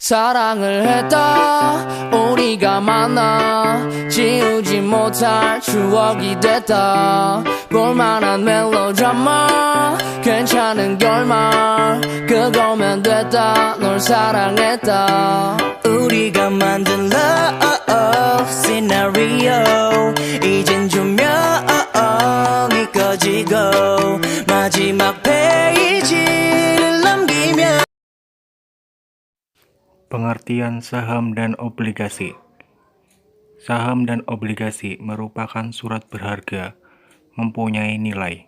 사랑을 했다 우리가 만나 지우지 못할 추억이 됐다 볼만한 멜로드라마 괜찮은 결말 그거면 됐다 널 사랑했다 우리가 만든 love scenario 이젠 조명이 꺼지고 마지막 페이지를 넘기면 Pengertian saham dan obligasi. Saham dan obligasi merupakan surat berharga, mempunyai nilai.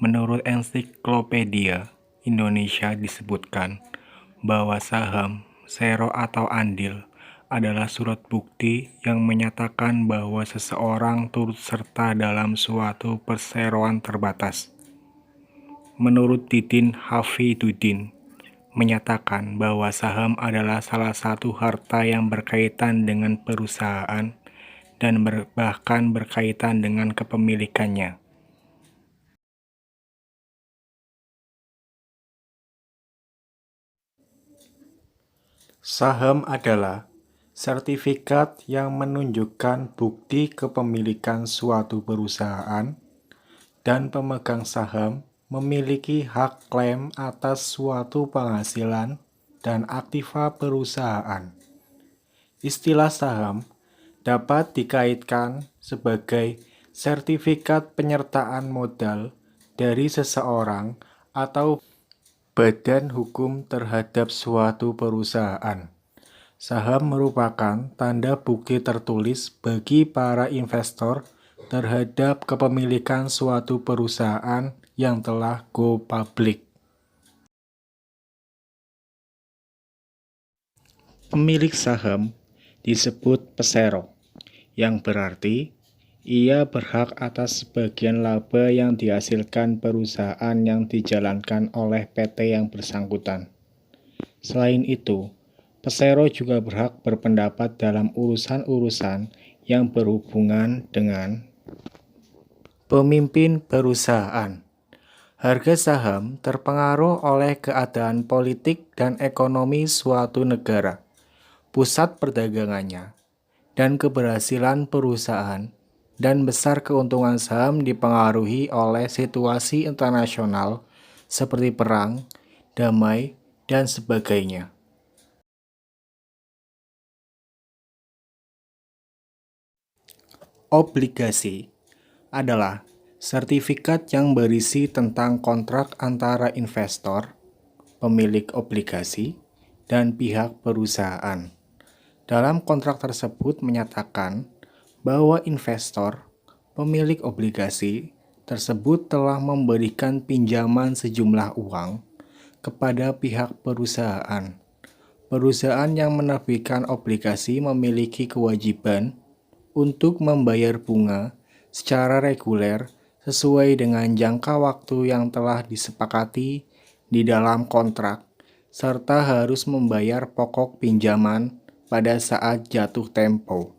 Menurut Ensiklopedia Indonesia disebutkan bahwa saham, sero atau andil adalah surat bukti yang menyatakan bahwa seseorang turut serta dalam suatu perseroan terbatas. Menurut Didin Hafidudin, menyatakan bahwa saham adalah salah satu harta yang berkaitan dengan perusahaan dan bahkan berkaitan dengan kepemilikannya. Saham adalah sertifikat yang menunjukkan bukti kepemilikan suatu perusahaan dan pemegang saham memiliki hak klaim atas suatu penghasilan dan aktiva perusahaan. Istilah saham dapat dikaitkan sebagai sertifikat penyertaan modal dari seseorang atau badan hukum terhadap suatu perusahaan. Saham merupakan tanda bukti tertulis bagi para investor terhadap kepemilikan suatu perusahaan yang telah go public. Pemilik saham disebut pesero, yang berarti ia berhak atas sebagian laba yang dihasilkan perusahaan yang dijalankan oleh PT yang bersangkutan. Selain itu, pesero juga berhak berpendapat dalam urusan-urusan yang berhubungan dengan pemimpin perusahaan. Harga saham terpengaruh oleh keadaan politik dan ekonomi suatu negara, pusat perdagangannya, dan keberhasilan perusahaan, dan besar keuntungan saham dipengaruhi oleh situasi internasional seperti perang, damai, dan sebagainya. Obligasi adalah sertifikat yang berisi tentang kontrak antara investor, pemilik obligasi, dan pihak perusahaan. Dalam kontrak tersebut menyatakan bahwa investor, pemilik obligasi, tersebut telah memberikan pinjaman sejumlah uang kepada pihak perusahaan. Perusahaan yang menerbitkan obligasi memiliki kewajiban untuk membayar bunga secara reguler sesuai dengan jangka waktu yang telah disepakati di dalam kontrak, serta harus membayar pokok pinjaman pada saat jatuh tempo.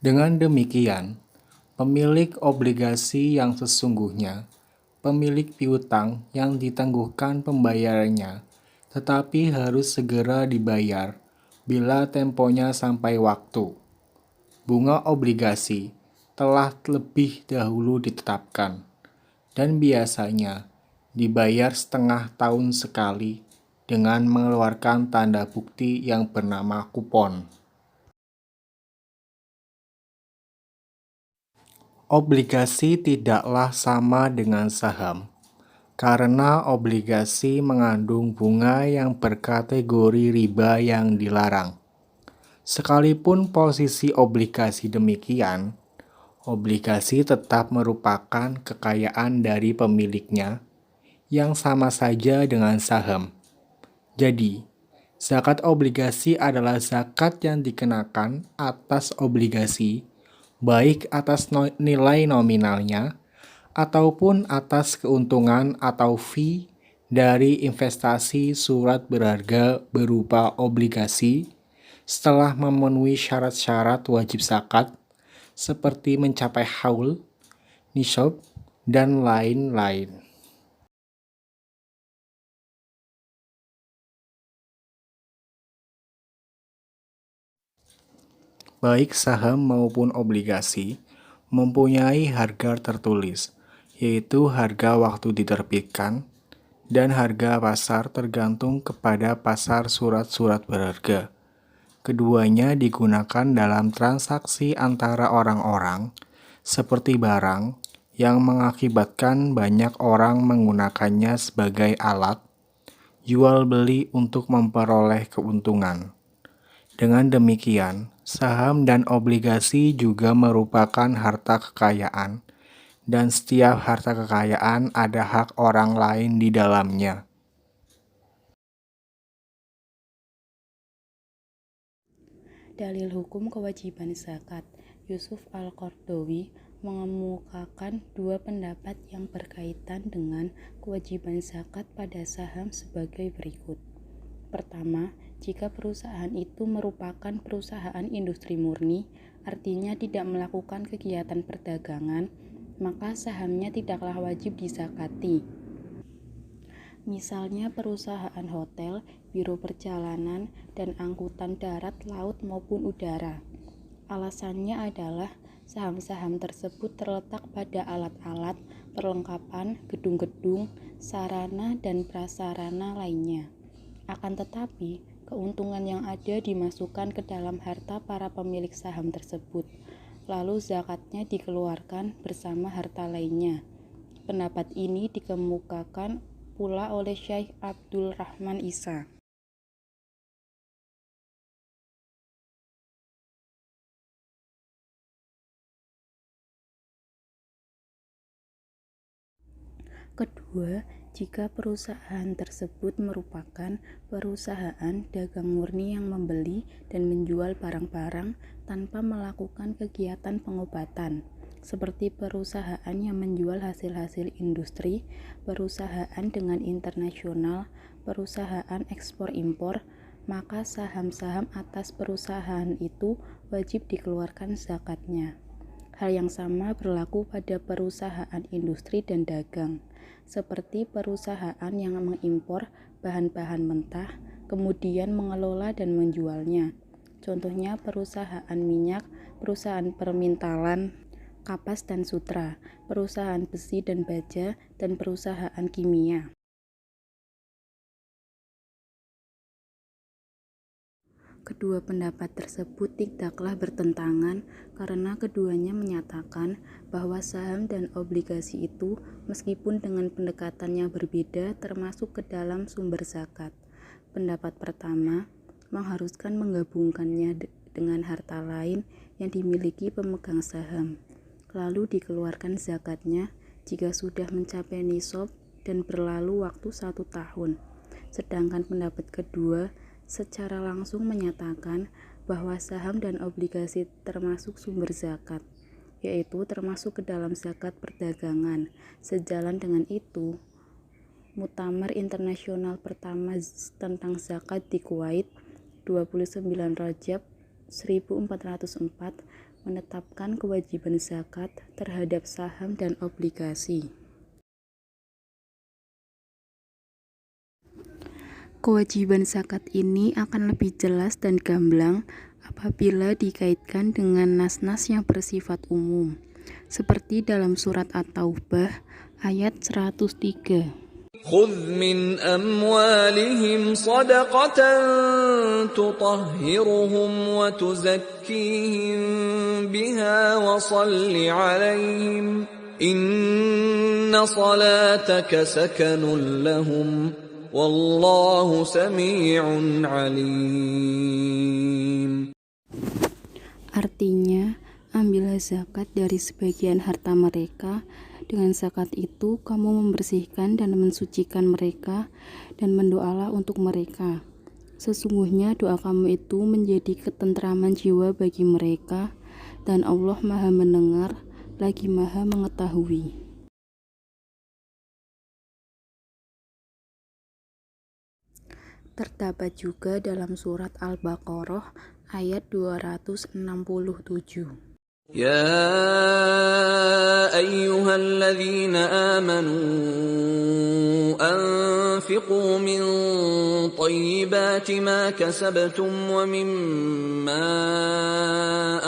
Dengan demikian, pemilik obligasi yang sesungguhnya, pemilik piutang yang ditangguhkan pembayarannya, tetapi harus segera dibayar bila temponya sampai waktu. Bunga obligasi telah lebih dahulu ditetapkan dan biasanya dibayar setengah tahun sekali dengan mengeluarkan tanda bukti yang bernama kupon. Obligasi tidaklah sama dengan saham, karena obligasi mengandung bunga yang berkategori riba yang dilarang. Sekalipun posisi obligasi demikian, obligasi tetap merupakan kekayaan dari pemiliknya yang sama saja dengan saham. Jadi, zakat obligasi adalah zakat yang dikenakan atas obligasi, baik atas nilai nominalnya ataupun atas keuntungan atau fee dari investasi surat berharga berupa obligasi setelah memenuhi syarat-syarat wajib zakat seperti mencapai haul, nisab, dan lain-lain. Baik saham maupun obligasi mempunyai harga tertulis, yaitu harga waktu diterbitkan dan harga pasar tergantung kepada pasar surat-surat berharga. Keduanya digunakan dalam transaksi antara orang-orang, seperti barang, yang mengakibatkan banyak orang menggunakannya sebagai alat jual beli untuk memperoleh keuntungan. Dengan demikian, saham dan obligasi juga merupakan harta kekayaan, dan setiap harta kekayaan ada hak orang lain di dalamnya. Dalil hukum kewajiban zakat. Yusuf Al-Qaradawi mengemukakan dua pendapat yang berkaitan dengan kewajiban zakat pada saham sebagai berikut. Pertama, jika perusahaan itu merupakan perusahaan industri murni, artinya tidak melakukan kegiatan perdagangan, maka sahamnya tidaklah wajib dizakati. Misalnya perusahaan hotel, biro perjalanan, dan angkutan darat, laut maupun udara. Alasannya adalah saham-saham tersebut terletak pada alat-alat, perlengkapan, gedung-gedung, sarana, dan prasarana lainnya. Akan tetapi, keuntungan yang ada dimasukkan ke dalam harta para pemilik saham tersebut, lalu zakatnya dikeluarkan bersama harta lainnya. Pendapat ini dikemukakan pula oleh Syekh Abdul Rahman Isa. Kedua, jika perusahaan tersebut merupakan perusahaan dagang murni yang membeli dan menjual barang-barang tanpa melakukan kegiatan pengobatan, seperti perusahaan yang menjual hasil-hasil industri, perusahaan dengan internasional, perusahaan ekspor-impor, maka saham-saham atas perusahaan itu wajib dikeluarkan zakatnya. Hal yang sama berlaku pada perusahaan industri dan dagang, seperti perusahaan yang mengimpor bahan-bahan mentah, kemudian mengelola dan menjualnya. Contohnya perusahaan minyak, perusahaan permintalan, kapas dan sutra, perusahaan besi dan baja, dan perusahaan kimia. Kedua pendapat tersebut tidaklah bertentangan karena keduanya menyatakan bahwa saham dan obligasi itu meskipun dengan pendekatannya berbeda termasuk ke dalam sumber zakat. Pendapat pertama mengharuskan menggabungkannya dengan harta lain yang dimiliki pemegang saham, lalu dikeluarkan zakatnya jika sudah mencapai nisab dan berlalu waktu 1 tahun. Sedangkan pendapat kedua secara langsung menyatakan bahwa saham dan obligasi termasuk sumber zakat, yaitu termasuk ke dalam zakat perdagangan. Sejalan dengan itu, Muktamar Internasional pertama tentang zakat di Kuwait 29 Rajab 1404 menetapkan kewajiban zakat terhadap saham dan obligasi. Kewajiban zakat ini akan lebih jelas dan gamblang apabila dikaitkan dengan nas-nas yang bersifat umum, seperti dalam surat At-Taubah ayat 103. خذ من أموالهم صدقة تطهرهم وتزكيهم بها وصل عليهم إن صلاتك سكن لهم Wallahu sami'un alim. Artinya, ambillah zakat dari sebagian harta mereka. Dengan zakat itu, kamu membersihkan dan mensucikan mereka, dan mendoalah untuk mereka. Sesungguhnya doa kamu itu menjadi ketentraman jiwa bagi mereka, dan Allah Maha Mendengar, lagi Maha Mengetahui. Terdapat juga dalam surat Al-Baqarah ayat 267. Ya أيها الذين آمنوا أنفقوا من طيبات ما كسبتم ومما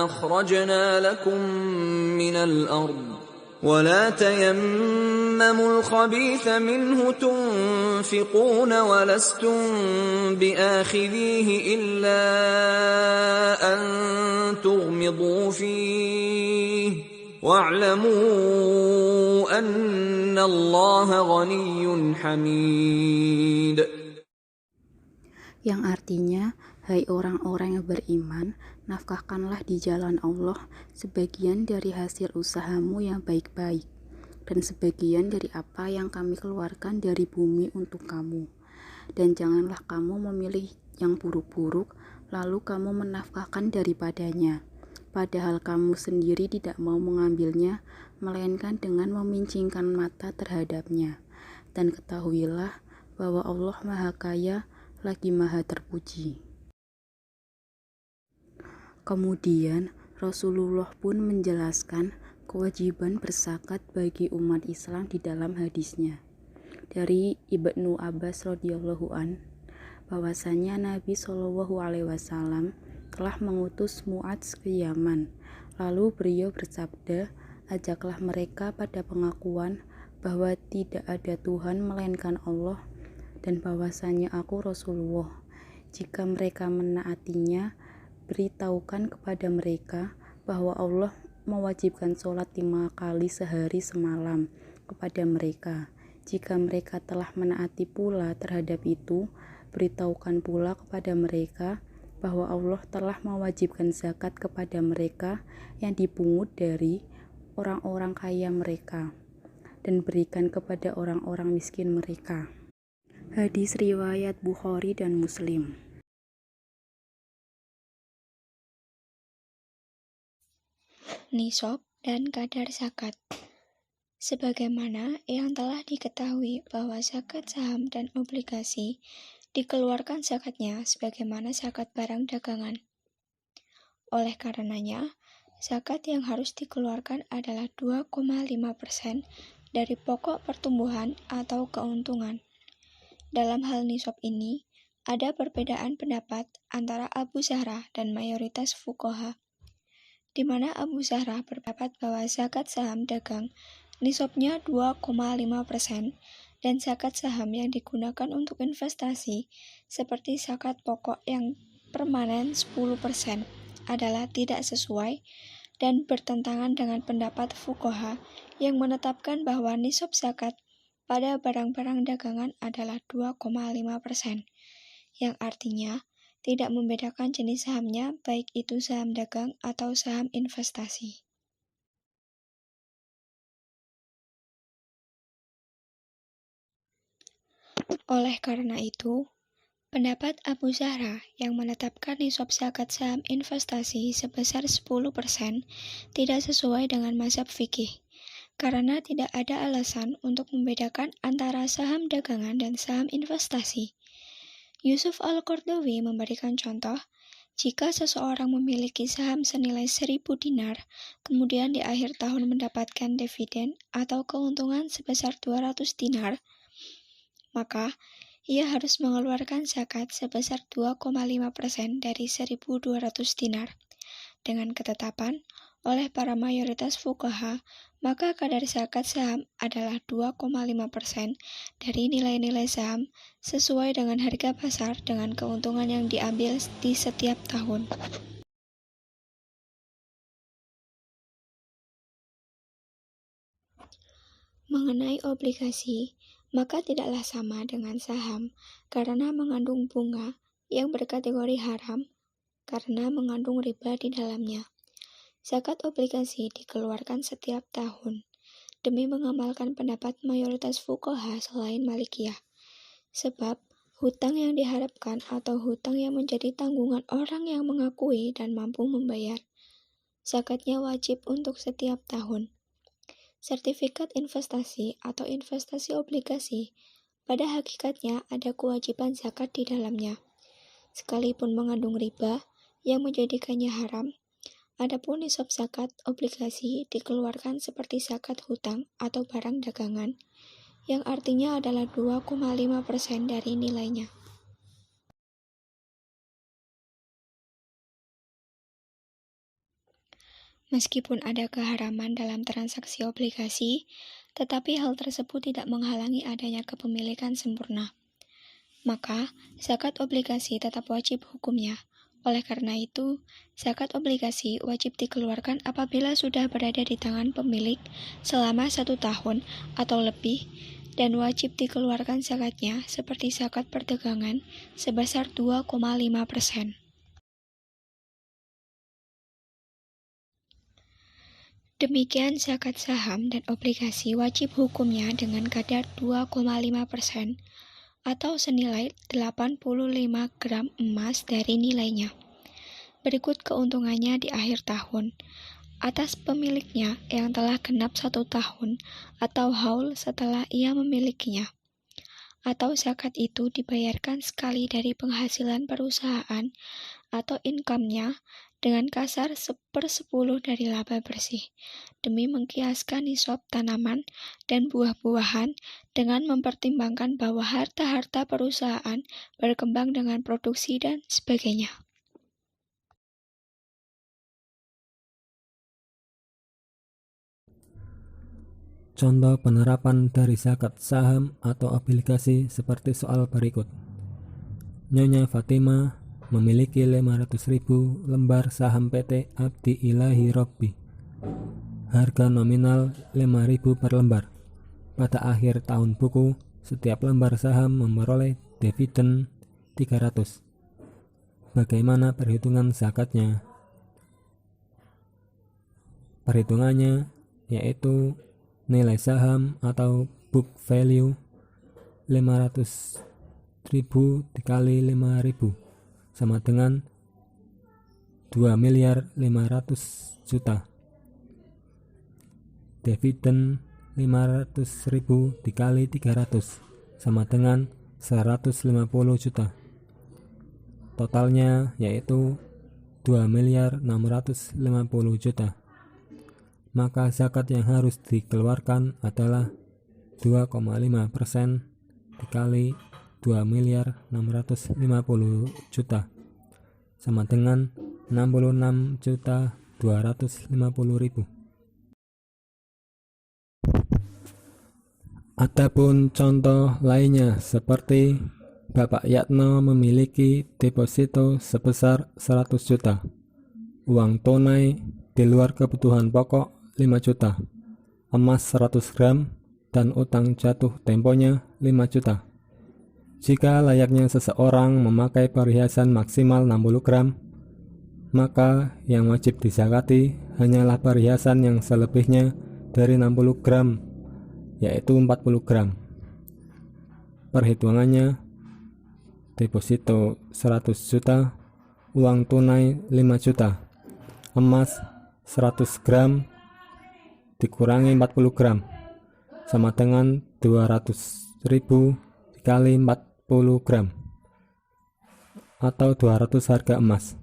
أخرجنا لكم من الأرض ولا تيمموا الخبيث منه تنفقون ولستم بآخذيه إلا أن تغمضوا فيه واعلموا أن الله غني حميد. Yang artinya, hai orang-orang yang beriman, nafkahkanlah di jalan Allah sebagian dari hasil usahamu yang baik-baik, dan sebagian dari apa yang kami keluarkan dari bumi untuk kamu. Dan janganlah kamu memilih yang buruk-buruk, lalu kamu menafkahkan daripadanya, padahal kamu sendiri tidak mau mengambilnya, melainkan dengan memincingkan mata terhadapnya. Dan ketahuilah bahwa Allah Maha Kaya lagi Maha Terpuji. Kemudian Rasulullah pun menjelaskan kewajiban berzakat bagi umat Islam di dalam hadisnya dari Ibnu Abbas radhiyallahu an, bahwasanya Nabi Shallallahu alaihi wasallam telah mengutus Mu'adz ke Yaman. Lalu beliau bersabda, ajaklah mereka pada pengakuan bahwa tidak ada Tuhan melainkan Allah dan bahwasanya aku Rasulullah. Jika mereka menaatinya, beritahukan kepada mereka bahwa Allah mewajibkan sholat 5 kali sehari semalam kepada mereka. Jika mereka telah menaati pula terhadap itu, beritahukan pula kepada mereka bahwa Allah telah mewajibkan zakat kepada mereka yang dipungut dari orang-orang kaya mereka dan berikan kepada orang-orang miskin mereka. Hadis riwayat Bukhari dan Muslim. Nisab dan kadar zakat. Sebagaimana yang telah diketahui bahwa zakat saham dan obligasi dikeluarkan zakatnya sebagaimana zakat barang dagangan. Oleh karenanya, zakat yang harus dikeluarkan adalah 2,5% dari pokok pertumbuhan atau keuntungan. Dalam hal nisab ini, ada perbedaan pendapat antara Abu Zahra dan mayoritas fuqaha, di mana Abu Zahra berpendapat bahwa zakat saham dagang nisabnya 2,5% dan zakat saham yang digunakan untuk investasi seperti zakat pokok yang permanen 10% adalah tidak sesuai dan bertentangan dengan pendapat fuqaha yang menetapkan bahwa nisab zakat pada barang-barang dagangan adalah 2,5%, yang artinya tidak membedakan jenis sahamnya baik itu saham dagang atau saham investasi. Oleh karena itu, pendapat Abu Zahra yang menetapkan nisab zakat saham investasi sebesar 10% tidak sesuai dengan mazhab fikih, karena tidak ada alasan untuk membedakan antara saham dagangan dan saham investasi. Yusuf Al-Qardawi memberikan contoh, jika seseorang memiliki saham senilai 1.000 dinar, kemudian di akhir tahun mendapatkan dividen atau keuntungan sebesar 200 dinar, maka ia harus mengeluarkan zakat sebesar 2,5% dari 1.200 dinar. Dengan ketetapan oleh para mayoritas fuqaha, maka kadar zakat saham adalah 2,5% dari nilai-nilai saham sesuai dengan harga pasar dengan keuntungan yang diambil di setiap tahun. Mengenai obligasi, maka tidaklah sama dengan saham karena mengandung bunga yang berkategori haram karena mengandung riba di dalamnya. Zakat obligasi dikeluarkan setiap tahun demi mengamalkan pendapat mayoritas fuqaha selain Malikiyah. Sebab hutang yang diharapkan atau hutang yang menjadi tanggungan orang yang mengakui dan mampu membayar, zakatnya wajib untuk setiap tahun. Sertifikat investasi atau investasi obligasi pada hakikatnya ada kewajiban zakat di dalamnya. Sekalipun mengandung riba yang menjadikannya haram, Adapun nisab zakat obligasi dikeluarkan seperti zakat hutang atau barang dagangan, yang artinya adalah 2,5% dari nilainya. Meskipun ada keharaman dalam transaksi obligasi, tetapi hal tersebut tidak menghalangi adanya kepemilikan sempurna. Maka, zakat obligasi tetap wajib hukumnya. Oleh karena itu, zakat obligasi wajib dikeluarkan apabila sudah berada di tangan pemilik selama 1 tahun atau lebih, dan wajib dikeluarkan zakatnya seperti zakat perdagangan sebesar 2,5%. Demikian zakat saham dan obligasi wajib hukumnya dengan kadar 2,5% atau senilai 85 gram emas dari nilainya. Berikut keuntungannya di akhir tahun atas pemiliknya yang telah genap 1 tahun atau haul setelah ia memilikinya. Atau zakat itu dibayarkan sekali dari penghasilan perusahaan atau income-nya dengan kasar 1/10 dari laba bersih, demi mengkiaskan nisab tanaman dan buah-buahan dengan mempertimbangkan bahwa harta-harta perusahaan berkembang dengan produksi dan sebagainya. Contoh penerapan dari zakat saham atau obligasi seperti soal berikut. Nyonya Fatimah memiliki 500.000 lembar saham PT Abdi Ilahi Robbi. Harga nominal 5.000 per lembar. Pada akhir tahun buku, setiap lembar saham memperoleh dividen 300. Bagaimana perhitungan zakatnya? Perhitungannya yaitu nilai saham atau book value 500.000 dikali 5.000 sama dengan 2.500.000.000. Dividen 500.000 dikali 300 sama dengan 150 juta. Totalnya yaitu 2.650 juta. Maka zakat yang harus dikeluarkan adalah 2,5% dikali 2.650 juta sama dengan 66.250.000. Adapun contoh lainnya seperti Bapak Yatno memiliki deposito sebesar 100 juta, uang tunai di luar kebutuhan pokok 5 juta, emas 100 gram, dan utang jatuh temponya 5 juta. Jika layaknya seseorang memakai perhiasan maksimal 60 gram, maka yang wajib dizakati hanyalah perhiasan yang selebihnya dari 60 gram, yaitu 40 gram. Perhitungannya, deposito 100 juta, uang tunai 5 juta, emas 100 gram dikurangi 40 gram sama dengan 200.000 dikali 40 gram atau 200 harga emas.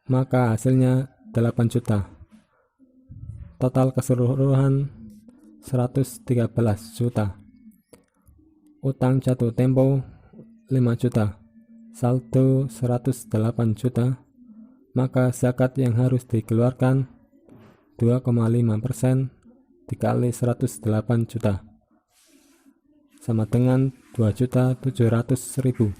Maka hasilnya 8 juta. Total keseluruhan 113 juta. Utang jatuh tempo 5 juta. Saldo 108 juta. Maka zakat yang harus dikeluarkan 2,5% dikali 108 juta sama dengan 2.700.000.